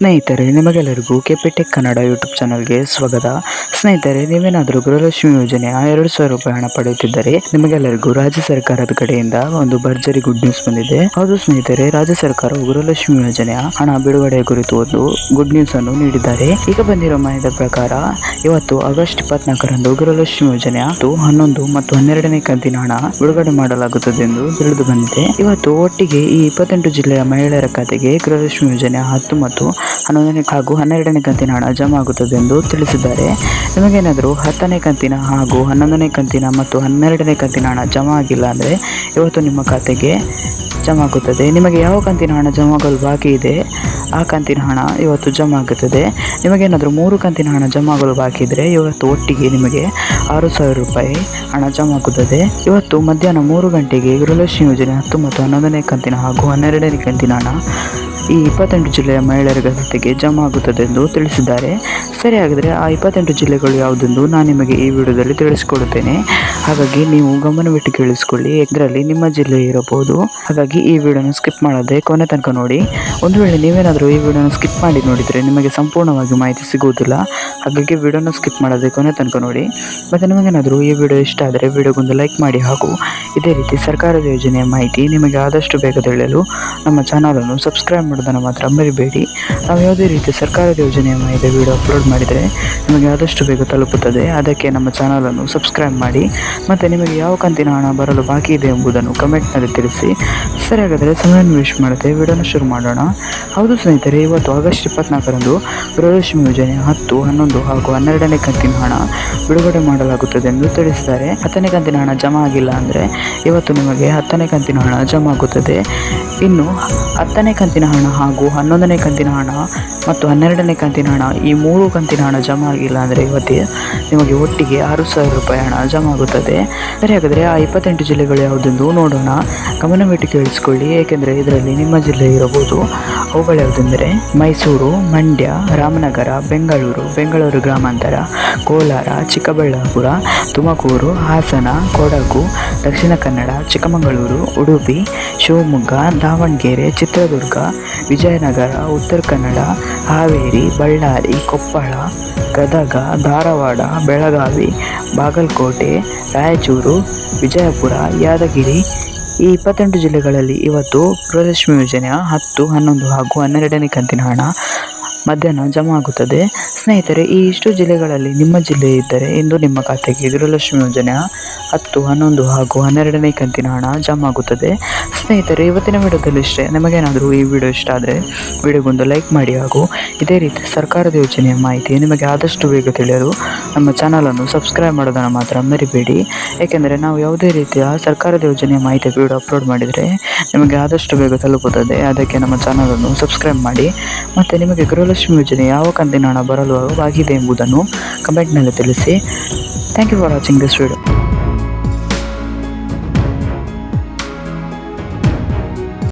ಸ್ನೇಹಿತರೆ, ನಿಮಗೆಲ್ಲರಿಗೂ ಕೆಪಿಟೆಕ್ ಕನ್ನಡ ಯೂಟ್ಯೂಬ್ ಚಾನಲ್ಗೆ ಸ್ವಾಗತ. ಸ್ನೇಹಿತರೆ, ನೀವೇನಾದರೂ ಗೃಹಲಕ್ಷ್ಮಿ ಯೋಜನೆಯ 2,000 ರೂಪಾಯಿ ಹಣ ಪಡೆಯುತ್ತಿದ್ದರೆ ನಿಮಗೆಲ್ಲರಿಗೂ ರಾಜ್ಯ ಸರ್ಕಾರದ ಕಡೆಯಿಂದ ಒಂದು ಭರ್ಜರಿ ಗುಡ್ ನ್ಯೂಸ್ ಬಂದಿದೆ. ಹೌದು ಸ್ನೇಹಿತರೆ, ರಾಜ್ಯ ಸರ್ಕಾರವು ಗೃಹಲಕ್ಷ್ಮಿ ಯೋಜನೆಯ ಹಣ ಬಿಡುಗಡೆಯ ಕುರಿತು ಒಂದು ಗುಡ್ ನ್ಯೂಸ್ ಅನ್ನು ನೀಡಿದ್ದಾರೆ. ಈಗ ಬಂದಿರೋ ಮಾಹಿತಿಯ ಪ್ರಕಾರ ಇವತ್ತು ಆಗಸ್ಟ್ 24ರಂದು ಗೃಹಲಕ್ಷ್ಮಿ ಯೋಜನೆಯ 11 ಮತ್ತು 12ನೇ ಕಂತಿನ ಹಣ ಬಿಡುಗಡೆ ಮಾಡಲಾಗುತ್ತದೆ ಎಂದು ತಿಳಿದು ಬಂದಿದೆ. ಇವತ್ತು ಒಟ್ಟಿಗೆ ಈ 28 ಜಿಲ್ಲೆಯ ಮಹಿಳೆಯರ ಖಾತೆಗೆ ಗೃಹಲಕ್ಷ್ಮಿ ಯೋಜನೆಯ 10 ಮತ್ತು 11ನೇ ಹಾಗೂ 12ನೇ ಕಂತಿನ ಹಣ ಜಮಾ ಆಗುತ್ತದೆ ಎಂದು ತಿಳಿಸಿದ್ದಾರೆ. ನಿಮಗೇನಾದರೂ 10ನೇ ಕಂತಿನ ಹಾಗೂ 11ನೇ ಕಂತಿನ ಮತ್ತು 12ನೇ ಕಂತಿನ ಹಣ ಜಮಾ ಆಗಿಲ್ಲ ಅಂದರೆ ಇವತ್ತು ನಿಮ್ಮ ಖಾತೆಗೆ ಜಮಾ ಆಗುತ್ತದೆ. ನಿಮಗೆ ಯಾವ ಕಂತಿನ ಹಣ ಜಮಾ ಆಗಲು ಬಾಕಿ ಇದೆ ಆ ಕಂತಿನ ಹಣ ಇವತ್ತು ಜಮಾ ಆಗುತ್ತದೆ. ನಿಮಗೇನಾದರೂ 3 ಕಂತಿನ ಹಣ ಜಮಾ ಆಗಲು ಬಾಕಿ ಇದ್ದರೆ ಇವತ್ತು ಒಟ್ಟಿಗೆ ನಿಮಗೆ 6,000 ರೂಪಾಯಿ ಹಣ ಜಮಾ ಆಗುತ್ತದೆ. ಇವತ್ತು ಮಧ್ಯಾಹ್ನ 3 ಗಂಟೆಗೆ ಗೃಹಲಕ್ಷ್ಮಿ ಯೋಜನೆ 10 ಮತ್ತು 11ನೇ ಕಂತಿನ ಹಾಗೂ 12ನೇ ಕಂತಿನ ಹಣ ಈ 28 ಜಿಲ್ಲೆಯ ಮಹಿಳೆಯರ ಖಾತೆಗೆ ಜಮಾ ಆಗುತ್ತದೆ ಎಂದು ತಿಳಿಸಿದ್ದಾರೆ. ಸರಿ, ಹಾಗಾದರೆ ಆ 28 ಜಿಲ್ಲೆಗಳು ಯಾವುದೆಂದು ನಾನು ನಿಮಗೆ ಈ ವಿಡಿಯೋದಲ್ಲಿ ತಿಳಿಸಿಕೊಡುತ್ತೇನೆ. ಹಾಗಾಗಿ ನೀವು ಗಮನವಿಟ್ಟು ಕೇಳಿಸಿಕೊಳ್ಳಿ. ಇದರಲ್ಲಿ ನಿಮ್ಮ ಜಿಲ್ಲೆ ಇರಬಹುದು. ಹಾಗಾಗಿ ಈ ವಿಡಿಯೋನ ಸ್ಕಿಪ್ ಮಾಡದೆ ಕೊನೆ ತನಕ ನೋಡಿ. ಒಂದು ವೇಳೆ ನೀವೇನಾದರೂ ಈ ವಿಡಿಯೋನ ಸ್ಕಿಪ್ ಮಾಡಿ ನೋಡಿದರೆ ನಿಮಗೆ ಸಂಪೂರ್ಣವಾಗಿ ಮಾಹಿತಿ ಸಿಗುವುದಿಲ್ಲ. ಹಾಗಾಗಿ ವಿಡಿಯೋನ ಸ್ಕಿಪ್ ಮಾಡದೆ ಕೊನೆ ತನಕ ನೋಡಿ. ಮತ್ತು ನಿಮಗೇನಾದರೂ ಈ ವಿಡಿಯೋ ಇಷ್ಟ ಆದರೆ ವಿಡಿಯೋಗೊಂದು ಲೈಕ್ ಮಾಡಿ ಹಾಗೂ ಇದೇ ರೀತಿ ಸರ್ಕಾರದ ಯೋಜನೆಯ ಮಾಹಿತಿ ನಿಮಗೆ ಆದಷ್ಟು ಬೇಗ ತಿಳಿಯಲು ನಮ್ಮ ಚಾನಲನ್ನು ಸಬ್ಸ್ಕ್ರೈಬ್ ಮಾಡೋದನ್ನು ಮಾತ್ರ ಮರಿಬೇಡಿ. ನಾವು ಯಾವುದೇ ರೀತಿ ಸರ್ಕಾರದ ಯೋಜನೆಯ ಮಾಹಿತಿ ವಿಡಿಯೋ ಅಪ್ಲೋಡ್ ಮಾಡಿದರೆ ನಿಮಗೆ ಆದಷ್ಟು ಬೇಗ ತಲುಪುತ್ತದೆ. ಅದಕ್ಕೆ ನಮ್ಮ ಚಾನಲನ್ನು ಸಬ್ಸ್ಕ್ರೈಬ್ ಮಾಡಿ ಮತ್ತು ನಿಮಗೆ ಯಾವ ಕಂತಿನ ಹಣ ಬರಲು ಬಾಕಿ ಇದೆ ಎಂಬುದನ್ನು ಕಮೆಂಟ್ನಲ್ಲಿ ತಿಳಿಸಿ. ಸರಿ, ಹಾಗಾದರೆ ಸಮಯವನ್ನು ವೇಸ್ಟ್ ಮಾಡದೆ ವಿಡಿಯೋನ ಶುರು ಮಾಡೋಣ. ಹೌದು ಸ್ನೇಹಿತರೆ, ಇವತ್ತು ಆಗಸ್ಟ್ 24ರಂದು ಗೃಹಲಕ್ಷ್ಮಿ ಯೋಜನೆ 10, 11 ಹಾಗೂ 12ನೇ ಕಂತಿನ ಹಣ ಬಿಡುಗಡೆ ಮಾಡಲಾಗುತ್ತದೆ ಎಂದು ತಿಳಿಸಿದ್ದಾರೆ. 10ನೇ ಕಂತಿನ ಹಣ ಜಮಾ ಆಗಿಲ್ಲ ಅಂದರೆ ಇವತ್ತು ನಿಮಗೆ 10ನೇ ಕಂತಿನ ಹಣ ಜಮಾ ಆಗುತ್ತದೆ. ಇನ್ನು 10ನೇ ಕಂತಿನ ಹಣ ಹಾಗೂ 11ನೇ ಕಂತಿನ ಹಣ ಮತ್ತು 12ನೇ ಕಂತಿನ ಹಣ ಈ 3 ಕಂತಿನ ಹಣ ಜಮಾ ಆಗಿಲ್ಲ ಅಂದರೆ ಇವತ್ತೇ ನಿಮಗೆ ಒಟ್ಟಿಗೆ 6,000 ರೂಪಾಯಿ ಹಣ ಜಮಾ ಆಗುತ್ತದೆ. ಸರಿ, ಹಾಗಾದರೆ ಆ 28 ಜಿಲ್ಲೆಗಳು ಯಾವುದೆಂದು ನೋಡೋಣ. ಗಮನವಿಟ್ಟು ಕೇಳಿಸಿಕೊಳ್ಳಿ, ಏಕೆಂದರೆ ಇದರಲ್ಲಿ ನಿಮ್ಮ ಜಿಲ್ಲೆ ಇರಬಹುದು. ಅವುಗಳು ಯಾವುದೆಂದರೆ ಮೈಸೂರು, ಮಂಡ್ಯ, ರಾಮನಗರ, ಬೆಂಗಳೂರು ಗ್ರಾಮಾಂತರ, ಕೋಲಾರ, ಚಿಕ್ಕಬಳ್ಳಾಪುರ, ತುಮಕೂರು, ಹಾಸನ, ಕೊಡಗು, ದಕ್ಷಿಣ ಕನ್ನಡ, ಚಿಕ್ಕಮಗಳೂರು, ಉಡುಪಿ, ಶಿವಮೊಗ್ಗ, ದಾವಣಗೆರೆ, ಚಿತ್ರದುರ್ಗ, ವಿಜಯನಗರ, ಉತ್ತರ ಕನ್ನಡ, ಹಾವೇರಿ, ಬಳ್ಳಾರಿ, ಕೊಪ್ಪಳ, ಗದಗ, ಧಾರವಾಡ, ಬೆಳಗಾವಿ, ಬಾಗಲಕೋಟೆ, ರಾಯಚೂರು, ವಿಜಯಪುರ, ಯಾದಗಿರಿ ಈ 28 ಜಿಲ್ಲೆಗಳಲ್ಲಿ ಇವತ್ತು ಗೃಹಲಕ್ಷ್ಮಿ ಯೋಜನೆಯ 10, 11 ಹಾಗೂ 12ನೇ ಕಂತಿನ ಹಣ ಮಧ್ಯಾಹ್ನ ಜಮಾ ಆಗುತ್ತದೆ. ಸ್ನೇಹಿತರೆ, ಈ ಇಷ್ಟು ಜಿಲ್ಲೆಗಳಲ್ಲಿ ನಿಮ್ಮ ಜಿಲ್ಲೆ ಇದ್ದರೆ ಇಂದು ನಿಮ್ಮ ಖಾತೆಗೆ ಗೃಹಲಕ್ಷ್ಮಿ ಯೋಜನೆಯ 10, 11 ಹಾಗೂ 12ನೇ ಕಂತಿನ ಹಣ ಜಮಾ ಆಗುತ್ತದೆ. ಸ್ನೇಹಿತರೆ, ಇವತ್ತಿನ ವಿಡಿಯೋದಲ್ಲಿ ಇಷ್ಟೇ. ನಿಮಗೇನಾದರೂ ಈ ವಿಡಿಯೋ ಇಷ್ಟ ಆದರೆ ವಿಡಿಯೋಗೊಂದು ಲೈಕ್ ಮಾಡಿ ಹಾಗೂ ಇದೇ ರೀತಿ ಸರ್ಕಾರದ ಯೋಜನೆಯ ಮಾಹಿತಿ ನಿಮಗೆ ಆದಷ್ಟು ಬೇಗ ತಿಳಿಯಲು ನಮ್ಮ ಚಾನಲನ್ನು ಸಬ್ಸ್ಕ್ರೈಬ್ ಮಾಡೋದನ್ನು ಮಾತ್ರ ಮರಿಬೇಡಿ. ಏಕೆಂದರೆ ನಾವು ಯಾವುದೇ ರೀತಿಯ ಸರ್ಕಾರದ ಯೋಜನೆಯ ಮಾಹಿತಿ ವಿಡಿಯೋ ಅಪ್ಲೋಡ್ ಮಾಡಿದರೆ ನಿಮಗೆ ಆದಷ್ಟು ಬೇಗ ತಲುಪುತ್ತದೆ. ಅದಕ್ಕೆ ನಮ್ಮ ಚಾನಲನ್ನು ಸಬ್ಸ್ಕ್ರೈಬ್ ಮಾಡಿ ಮತ್ತು ನಿಮಗೆ ಗೃಹಲಕ್ಷ್ಮಿ ಯೋಜನೆ ಯಾವ ಕಂತಿನ ಹಣ ಬರಲು ಆಗಿದೆ ಎಂಬುದನ್ನು ಕಮೆಂಟ್ನಲ್ಲಿ ತಿಳಿಸಿ. Thank you for watching this video.